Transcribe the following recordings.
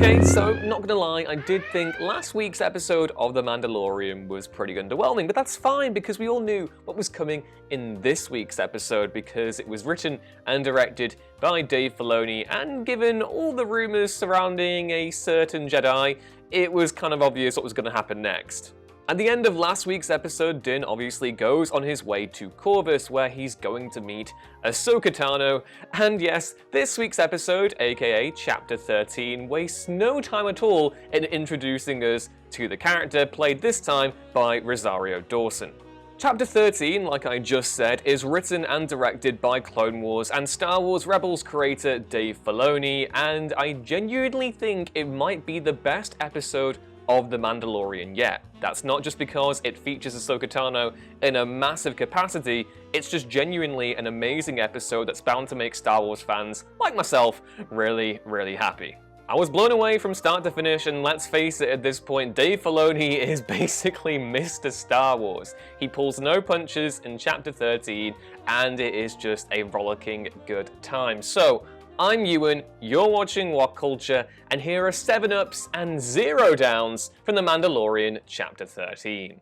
Okay, so not gonna lie, I did think last week's episode of The Mandalorian was pretty underwhelming, but that's fine because we all knew what was coming in this week's episode because it was written and directed by Dave Filoni, and given all the rumors surrounding a certain Jedi, it was kind of obvious what was gonna happen next. At the end of last week's episode, Din obviously goes on his way to Corvus, where he's going to meet Ahsoka Tano, and yes, this week's episode, aka Chapter 13, wastes no time at all in introducing us to the character, played this time by Rosario Dawson. Chapter 13, like I just said, is written and directed by Clone Wars and Star Wars Rebels creator Dave Filoni, and I genuinely think it might be the best episode of The Mandalorian yet. That's not just because it features Ahsoka Tano in a massive capacity, it's just genuinely an amazing episode that's bound to make Star Wars fans, like myself, really, really happy. I was blown away from start to finish, and let's face it, at this point, Dave Filoni is basically Mr. Star Wars. He pulls no punches in Chapter 13, and it is just a rollicking good time. So, I'm Ewan, you're watching What Culture, and here are 7 ups and 0 downs from The Mandalorian Chapter 13.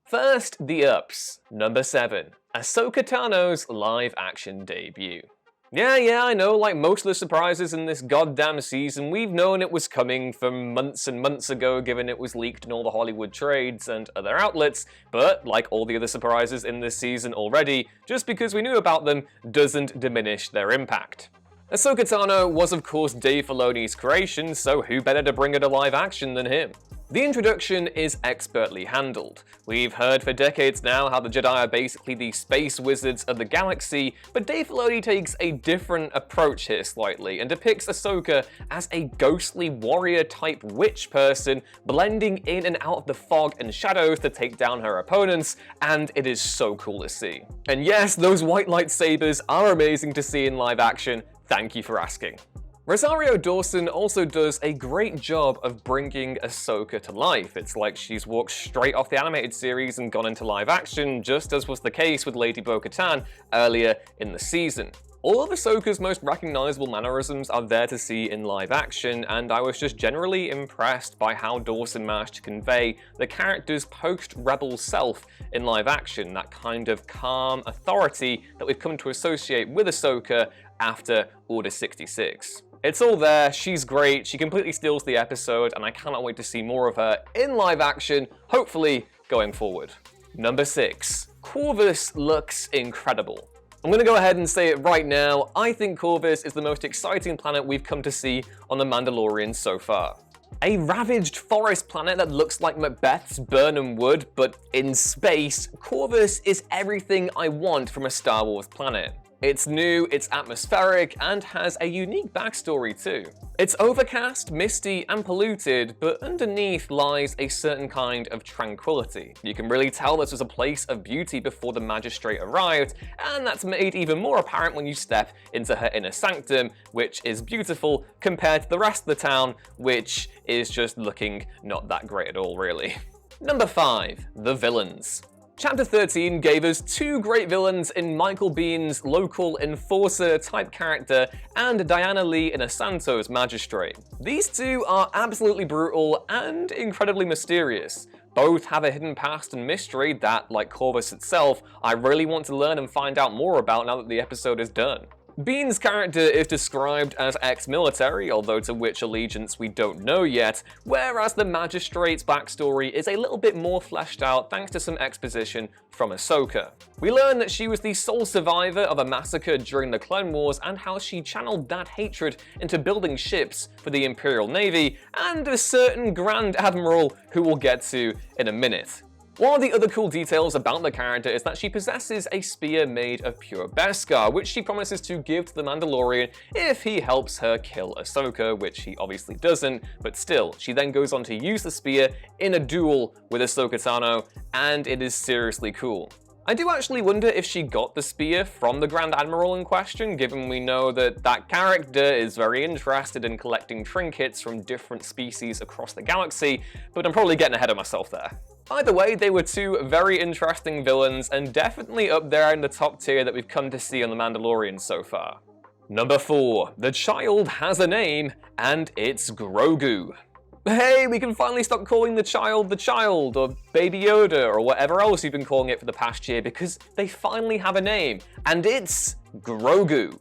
First, the ups. Number 7. Ahsoka Tano's live-action debut. Yeah, I know, like most of the surprises in this goddamn season, we've known it was coming from months and months ago, given it was leaked in all the Hollywood trades and other outlets, but like all the other surprises in this season already, just because we knew about them doesn't diminish their impact. Ahsoka Tano was of course Dave Filoni's creation, so who better to bring her to live action than him? The introduction is expertly handled. We've heard for decades now how the Jedi are basically the space wizards of the galaxy, but Dave Filoni takes a different approach here slightly and depicts Ahsoka as a ghostly warrior-type witch person, blending in and out of the fog and shadows to take down her opponents, and it is so cool to see. And yes, those white lightsabers are amazing to see in live action. Thank you for asking. Rosario Dawson also does a great job of bringing Ahsoka to life. It's like she's walked straight off the animated series and gone into live action, just as was the case with Lady Bo-Katan earlier in the season. All of Ahsoka's most recognizable mannerisms are there to see in live action, and I was just generally impressed by how Dawson managed to convey the character's post-Rebel self in live action, that kind of calm authority that we've come to associate with Ahsoka after Order 66. It's all there, she's great, she completely steals the episode, and I cannot wait to see more of her in live action, hopefully going forward. Number 6. Corvus looks incredible. I'm going to go ahead and say it right now, I think Corvus is the most exciting planet we've come to see on The Mandalorian so far. A ravaged forest planet that looks like Macbeth's Burnham Wood, but in space, Corvus is everything I want from a Star Wars planet. It's new, it's atmospheric, and has a unique backstory too. It's overcast, misty, and polluted, but underneath lies a certain kind of tranquility. You can really tell this was a place of beauty before the Magistrate arrived, and that's made even more apparent when you step into her inner sanctum, which is beautiful compared to the rest of the town, which is just looking not that great at all, really. Number 5. The villains. Chapter 13 gave us 2 great villains in Michael Bihn's local enforcer type character and Diana Lee in Asanto's Magistrate. These 2 are absolutely brutal and incredibly mysterious. Both have a hidden past and mystery that, like Corvus itself, I really want to learn and find out more about now that the episode is done. Bihn's character is described as ex-military, although to which allegiance we don't know yet, whereas the Magistrate's backstory is a little bit more fleshed out thanks to some exposition from Ahsoka. We learn that she was the sole survivor of a massacre during the Clone Wars and how she channeled that hatred into building ships for the Imperial Navy and a certain Grand Admiral who we'll get to in a minute. One of the other cool details about the character is that she possesses a spear made of pure Beskar, which she promises to give to the Mandalorian if he helps her kill Ahsoka, which he obviously doesn't, but still, she then goes on to use the spear in a duel with Ahsoka Tano, and it is seriously cool. I do actually wonder if she got the spear from the Grand Admiral in question, given we know that that character is very interested in collecting trinkets from different species across the galaxy, but I'm probably getting ahead of myself there. Either way, they were 2 very interesting villains, and definitely up there in the top tier that we've come to see on The Mandalorian so far. Number 4. The child has a name, and it's Grogu. Hey, we can finally stop calling the child, or Baby Yoda, or whatever else you've been calling it for the past year, because they finally have a name, and it's Grogu.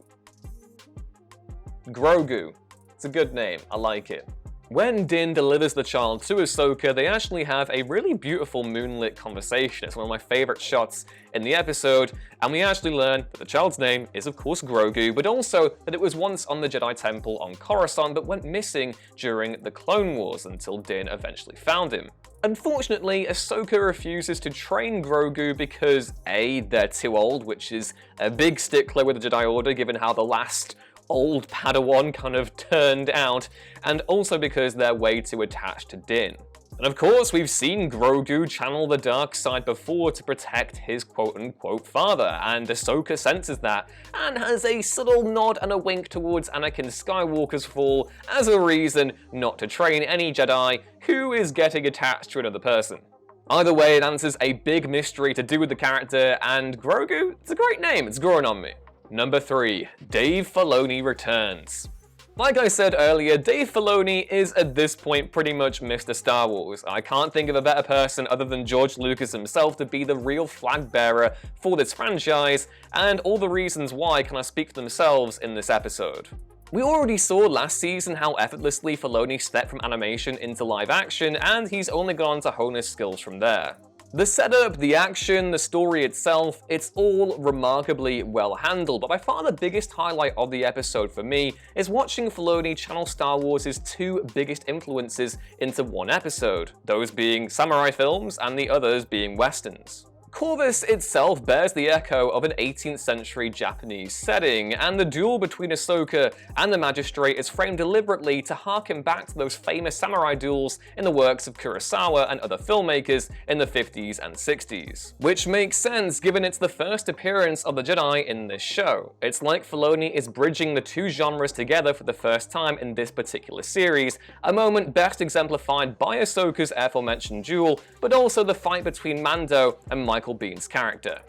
Grogu. It's a good name, I like it. When Din delivers the child to Ahsoka, they actually have a really beautiful moonlit conversation. It's one of my favorite shots in the episode, and we actually learn that the child's name is of course Grogu, but also that it was once on the Jedi Temple on Coruscant but went missing during the Clone Wars until Din eventually found him. Unfortunately, Ahsoka refuses to train Grogu because A, they're too old, which is a big stickler with the Jedi Order given how the last old Padawan kind of turned out, and also because they're way too attached to Din. And of course, we've seen Grogu channel the dark side before to protect his quote-unquote father, and Ahsoka senses that, and has a subtle nod and a wink towards Anakin Skywalker's fall as a reason not to train any Jedi who is getting attached to another person. Either way, it answers a big mystery to do with the character, and Grogu, it's a great name, it's growing on me. Number 3. Dave Filoni returns. Like I said earlier, Dave Filoni is at this point pretty much Mr. Star Wars. I can't think of a better person other than George Lucas himself to be the real flag bearer for this franchise, and all the reasons why kind of speak for themselves in this episode. We already saw last season how effortlessly Filoni stepped from animation into live action, and he's only gone on to hone his skills from there. The setup, the action, the story itself, it's all remarkably well handled, but by far the biggest highlight of the episode for me is watching Filoni channel Star Wars' two biggest influences into one episode, those being samurai films and the others being westerns. Corvus itself bears the echo of an 18th century Japanese setting, and the duel between Ahsoka and the Magistrate is framed deliberately to harken back to those famous samurai duels in the works of Kurosawa and other filmmakers in the 50s and 60s. Which makes sense given it's the first appearance of the Jedi in this show. It's like Filoni is bridging the two genres together for the first time in this particular series, a moment best exemplified by Ahsoka's aforementioned duel, but also the fight between Mando and Michael Bihn's character.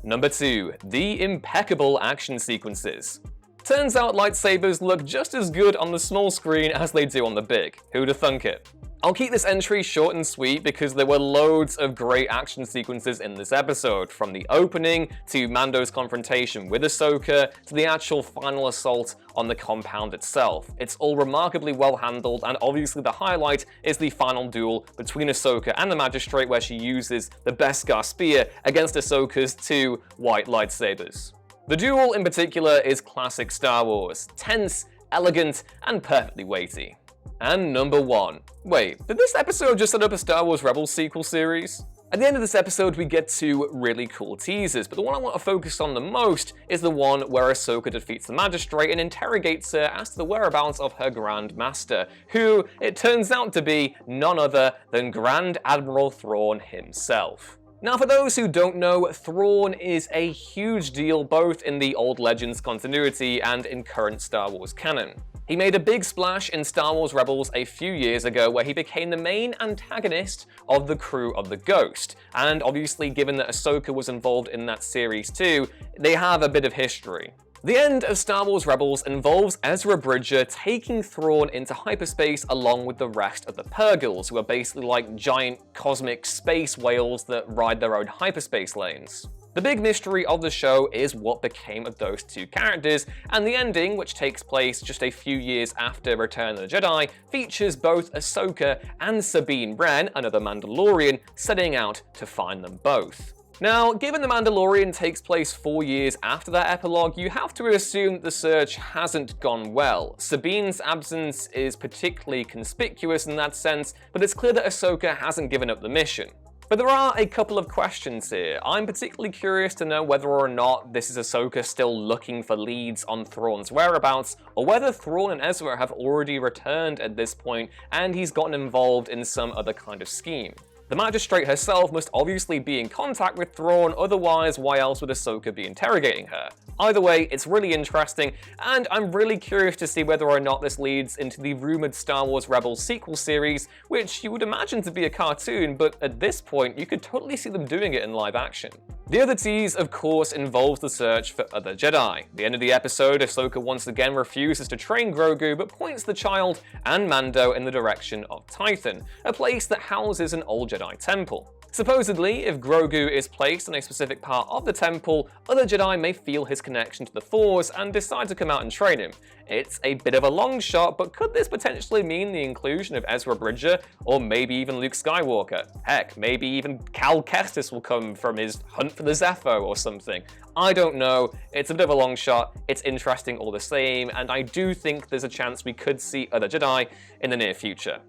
Number 2. The Impeccable action sequences. Turns out lightsabers look just as good on the small screen as they do on the big. Who'da thunk it? I'll keep this entry short and sweet because there were loads of great action sequences in this episode, from the opening to Mando's confrontation with Ahsoka to the actual final assault on the compound itself. It's all remarkably well handled, and obviously the highlight is the final duel between Ahsoka and the Magistrate, where she uses the Beskar spear against Ahsoka's two white lightsabers. The duel in particular is classic Star Wars, tense, elegant, and perfectly weighty. And number 1. Wait, did this episode just set up a Star Wars Rebels sequel series? At the end of this episode, we get two really cool teasers, but the one I want to focus on the most is the one where Ahsoka defeats the Magistrate and interrogates her as to the whereabouts of her Grand Master, who it turns out to be none other than Grand Admiral Thrawn himself. Now, for those who don't know, Thrawn is a huge deal both in the old Legends continuity and in current Star Wars canon. He made a big splash in Star Wars Rebels a few years ago, where he became the main antagonist of the crew of the Ghost, and obviously given that Ahsoka was involved in that series too, they have a bit of history. The end of Star Wars Rebels involves Ezra Bridger taking Thrawn into hyperspace along with the rest of the Purgils, who are basically like giant cosmic space whales that ride their own hyperspace lanes. The big mystery of the show is what became of those two characters, and the ending, which takes place just a few years after Return of the Jedi, features both Ahsoka and Sabine Wren, another Mandalorian, setting out to find them both. Now, given The Mandalorian takes place 4 years after that epilogue, you have to assume that the search hasn't gone well. Sabine's absence is particularly conspicuous in that sense, but it's clear that Ahsoka hasn't given up the mission. But there are a couple of questions here. I'm particularly curious to know whether or not this is Ahsoka still looking for leads on Thrawn's whereabouts, or whether Thrawn and Ezra have already returned at this point and he's gotten involved in some other kind of scheme. The Magistrate herself must obviously be in contact with Thrawn, otherwise why else would Ahsoka be interrogating her? Either way, it's really interesting, and I'm really curious to see whether or not this leads into the rumoured Star Wars Rebels sequel series, which you would imagine to be a cartoon, but at this point you could totally see them doing it in live action. The other tease, of course, involves the search for other Jedi. At the end of the episode, Ahsoka once again refuses to train Grogu, but points the child and Mando in the direction of Tython, a place that houses an old Jedi temple. Supposedly, if Grogu is placed in a specific part of the temple, other Jedi may feel his connection to the Force and decide to come out and train him. It's a bit of a long shot, but could this potentially mean the inclusion of Ezra Bridger, or maybe even Luke Skywalker? Heck, maybe even Cal Kestis will come from his hunt for the Zepho or something. I don't know, it's a bit of a long shot, it's interesting all the same, and I do think there's a chance we could see other Jedi in the near future.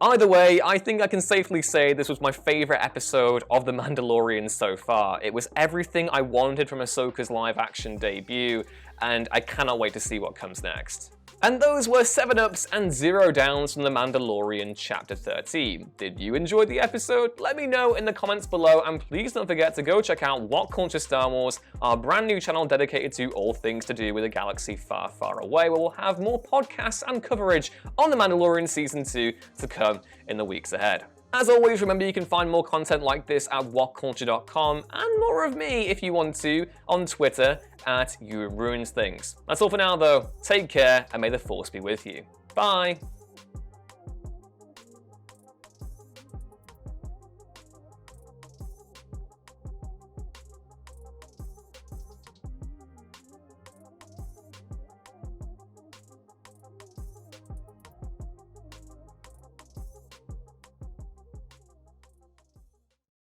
Either way, I think I can safely say this was my favourite episode of The Mandalorian so far. It was everything I wanted from Ahsoka's live-action debut, and I cannot wait to see what comes next. And those were 7 ups and 0 downs from The Mandalorian Chapter 13. Did you enjoy the episode? Let me know in the comments below, and please don't forget to go check out What Culture Star Wars, our brand new channel dedicated to all things to do with a galaxy far, far away, where we'll have more podcasts and coverage on The Mandalorian Season 2 to come in the weeks ahead. As always, remember you can find more content like this at whatculture.com, and more of me, if you want to, on Twitter @YouRuinsThings. That's all for now though, take care, and may the Force be with you. Bye!